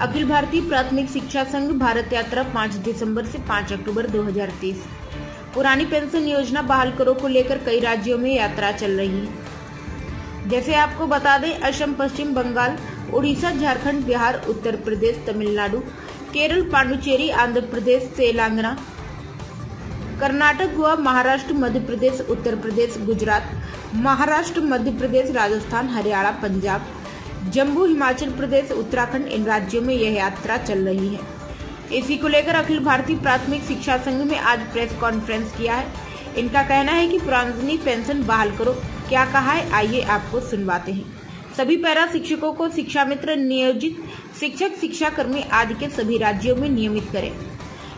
अखिल भारतीय प्राथमिक शिक्षा संघ भारत यात्रा 5 दिसंबर से 5 अक्टूबर 2023। पुरानी पेंशन योजना बहाल करो को लेकर कई राज्यों में यात्रा चल रही है। जैसे आपको बता दें, असम, पश्चिम बंगाल, उड़ीसा, झारखंड, बिहार, उत्तर प्रदेश, तमिलनाडु, केरल, पांडुचेरी, आंध्र प्रदेश, तेलंगाना, कर्नाटक, गोवा, महाराष्ट्र, मध्य प्रदेश, उत्तर प्रदेश, गुजरात, महाराष्ट्र, मध्य प्रदेश, राजस्थान, हरियाणा, पंजाब, जम्मू, हिमाचल प्रदेश, उत्तराखंड, इन राज्यों में यह यात्रा चल रही है। इसी को लेकर अखिल भारतीय प्राथमिक शिक्षा संघ में आज प्रेस कॉन्फ्रेंस किया है। इनका कहना है कि पुरानी पेंशन बहाल करो। क्या कहा है, आइए आपको सुनवाते हैं। सभी पैरा शिक्षकों को शिक्षा मित्र नियोजित शिक्षक, शिक्षा कर्मी आदि के सभी राज्यों में नियमित करें।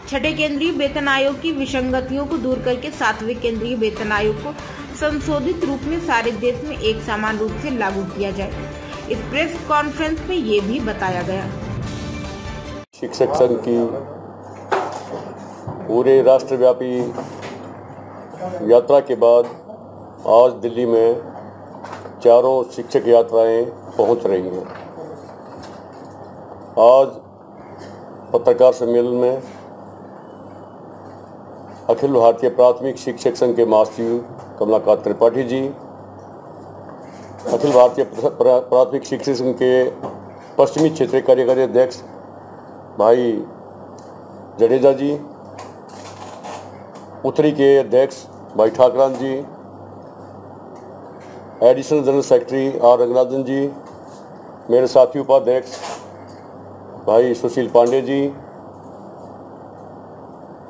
छठे केंद्रीय वेतन आयोग की विसंगतियों को दूर करके 7वें केंद्रीय वेतन आयोग को संशोधित रूप में सारे देश में एक समान रूप से लागू किया जाए। इस प्रेस कॉन्फ्रेंस में ये भी बताया गया। शिक्षक संघ की पूरे राष्ट्रव्यापी यात्रा के बाद आज दिल्ली में चारों शिक्षक यात्राएं पहुंच रही हैं। आज पत्रकार सम्मेलन में अखिल भारतीय प्राथमिक शिक्षक संघ के महासचिव कमलाकांत त्रिपाठी जी, अखिल भारतीय प्राथमिक शिक्षक संघ के पश्चिमी क्षेत्रीय कार्यकारी अध्यक्ष भाई जडेजा जी, उत्तरी के अध्यक्ष भाई Thakran ji, additional general secretary R Rangarajan ji, मेरे साथी उपाध्यक्ष भाई सुशील पांडे जी,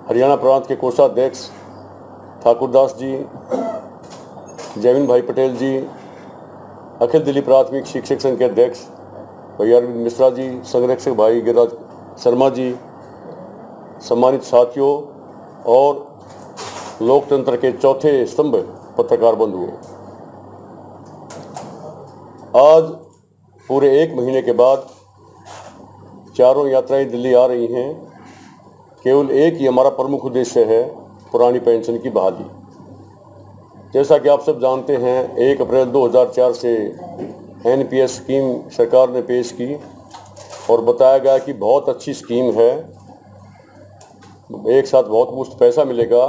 हरियाणा प्रांत के कोषाध्यक्ष ठाकुरदास जी, जैविन भाई पटेल जी, अखिल दिल्ली प्राथमिक शिक्षक संघ के अध्यक्ष भाई अरविंद मिश्रा जी, संरक्षक भाई गिरिराज शर्मा जी, सम्मानित साथियों और लोकतंत्र के चौथे स्तंभ पत्रकार बंधुओं, आज पूरे 1 महीने के बाद चारों यात्राएं दिल्ली आ रही हैं। केवल एक ही हमारा प्रमुख उद्देश्य है, पुरानी पेंशन की बहाली। जैसा कि आप सब जानते हैं, 1 अप्रैल 2004 से एनपीएस स्कीम सरकार ने पेश की और बताया गया कि बहुत अच्छी स्कीम है, एक साथ बहुत मुफ्त पैसा मिलेगा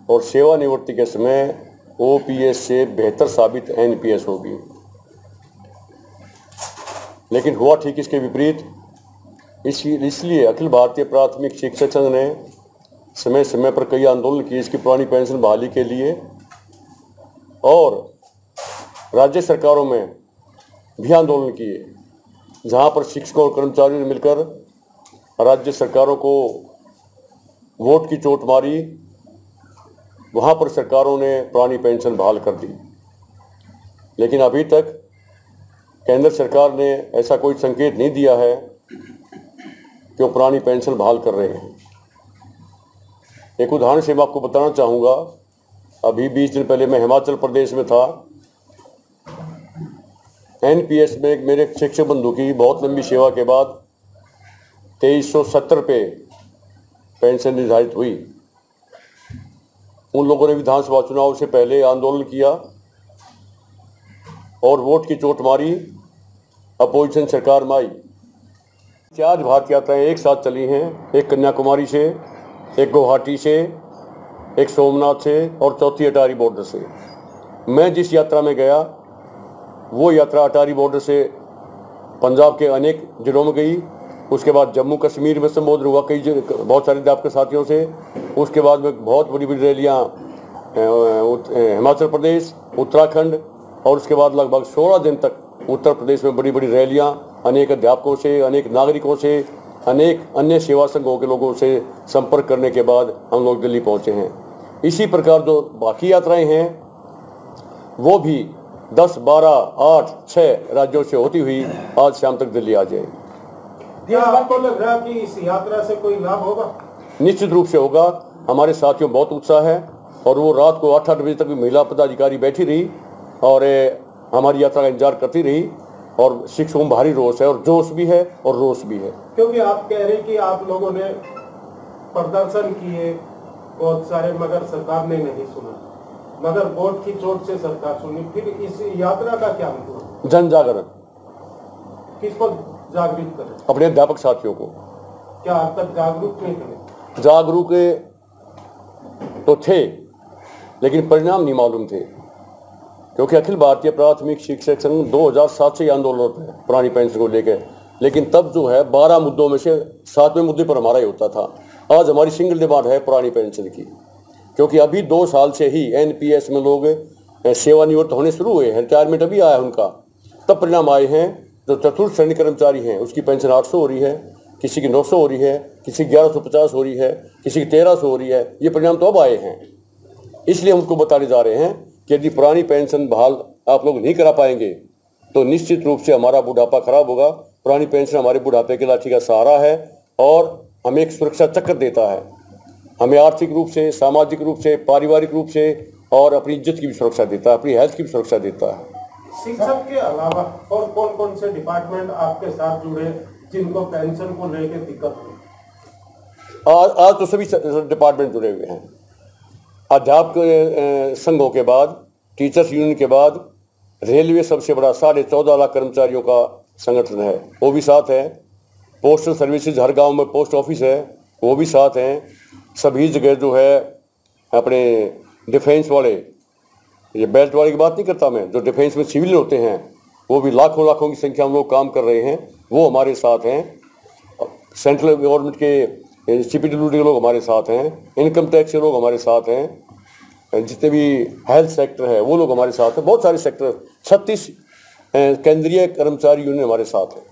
और सेवानिवृत्ति के समय ओपीएस से बेहतर साबित एनपीएस होगी। लेकिन हुआ ठीक इसके विपरीत। इसलिए अखिल भारतीय प्राथमिक शिक्षक संघ ने समय समय पर कई आंदोलन किए इसकी पुरानी पेंशन बहाली के लिए, और राज्य सरकारों में भी आंदोलन किए, जहां पर शिक्षकों और कर्मचारियों ने मिलकर राज्य सरकारों को वोट की चोट मारी, वहां पर सरकारों ने पुरानी पेंशन बहाल कर दी। लेकिन अभी तक केंद्र सरकार ने ऐसा कोई संकेत नहीं दिया है कि वो पुरानी पेंशन बहाल कर रहे हैं। एक उदाहरण से मैं आपको बताना चाहूँगा। अभी 20 दिन पहले मैं हिमाचल प्रदेश में था। एनपीएस में मेरे शिक्षक बंधु की बहुत लंबी सेवा के बाद 2370 पे पेंशन निर्धारित हुई। उन लोगों ने विधानसभा चुनाव से पहले आंदोलन किया और वोट की चोट मारी, अपोजिशन सरकार में आई। 4 भारत यात्राएं एक साथ चली हैं, एक कन्याकुमारी से, एक गुवाहाटी से, एक सोमनाथ से और चौथी अटारी बॉर्डर से। मैं जिस यात्रा में गया वो यात्रा अटारी बॉर्डर से पंजाब के अनेक जिलों में गई। उसके बाद जम्मू कश्मीर में संबोधन हुआ बहुत सारे आपके साथियों से। उसके बाद में बहुत बड़ी बड़ी रैलियाँ हिमाचल प्रदेश, उत्तराखंड, और उसके बाद लगभग 16 दिन तक उत्तर प्रदेश में बड़ी बड़ी रैलियाँ अनेक अध्यापकों से, अनेक नागरिकों से, अनेक अन्य सेवा संघों के लोगों से संपर्क करने के बाद हम लोग दिल्ली पहुंचे हैं। इसी प्रकार जो बाकी यात्राएं हैं वो भी 10, 12, 8, 6 राज्यों से होती हुई आज शाम तक दिल्ली आ जाएगी। क्या आपको लग रहा है कि इस यात्रा से कोई लाभ होगा? निश्चित रूप से होगा। हमारे साथियों बहुत उत्साह है और वो रात को 8-8 बजे तक महिला पदाधिकारी बैठी रही और हमारी यात्रा का इंतजार करती रही, और शिक्षकों में भारी रोष है और जोश भी है और रोष भी है। क्योंकि आप कह रहे हैं कि आप लोगों ने प्रदर्शन किए बहुत सारे, मगर सरकार ने नहीं सुना, मगर वोट की चोट से सरकार सुनी। फिर इस यात्रा का क्या मतलब? जन जागरण। किस पर जागृत करें अपने अध्यापक साथियों को। क्या अब तक जागरूक नहीं थे? जागरूक तो थे, लेकिन परिणाम नहीं मालूम थे, क्योंकि अखिल भारतीय प्राथमिक शिक्षक संघ 2007 से आंदोलन है पुरानी पेंशन को लेकर, लेकिन तब जो है 12 मुद्दों में से 7वें मुद्दे पर हमारा ही होता था। आज हमारी सिंगल डिमांड है पुरानी पेंशन की, क्योंकि अभी 2 साल से ही एनपीएस में लोग सेवानिवृत्त होने शुरू हुए हैं, रिटायरमेंट अभी आया उनका, तब परिणाम आए हैं। जो चतुर्थ श्रेणी कर्मचारी हैं उसकी पेंशन 800 हो रही है, किसी की 900 हो रही है, किसी की 1150 हो रही है, किसी की 1300 हो रही है। ये परिणाम तो अब आए हैं, इसलिए हम उनको बताने जा रहे हैं कि यदि पुरानी पेंशन बहाल आप लोग नहीं करा पाएंगे तो निश्चित रूप से हमारा बुढ़ापा खराब होगा। पुरानी पेंशन हमारे बुढ़ापे के लाठी का सहारा है और हमें एक सुरक्षा चक्र देता है, हमें आर्थिक रूप से, सामाजिक रूप से, पारिवारिक रूप से और अपनी इज्जत की भी सुरक्षा देता है, अपनी हेल्थ की भी सुरक्षा देता है। शिक्षक के अलावा और कौन कौन से डिपार्टमेंट आपके साथ जुड़े जिनको पेंशन को लेकर दिक्कत हुई? आज तो सभी डिपार्टमेंट जुड़े हुए हैं। अध्यापक संघों के बाद, टीचर्स यूनियन के बाद रेलवे सबसे बड़ा 14.5 लाख कर्मचारियों का संगठन है, वो भी साथ है। पोस्टल सर्विसेज, हर गांव में पोस्ट ऑफिस है, वो भी साथ हैं। सभी जगह जो है अपने डिफेंस वाले, ये बेल्ट वाले की बात नहीं करता मैं, जो डिफेंस में सिविल होते हैं वो भी लाखों लाखों की संख्या में लोग काम कर रहे हैं, वो हमारे साथ हैं। सेंट्रल गवर्नमेंट के सीपीडब्ल्यूडी के लोग हमारे साथ हैं, इनकम टैक्स के लोग हमारे साथ हैं, जितने भी हेल्थ सेक्टर है वो लोग हमारे साथ हैं, बहुत सारे सेक्टर, 36 केंद्रीय कर्मचारी यूनियन हमारे साथ हैं।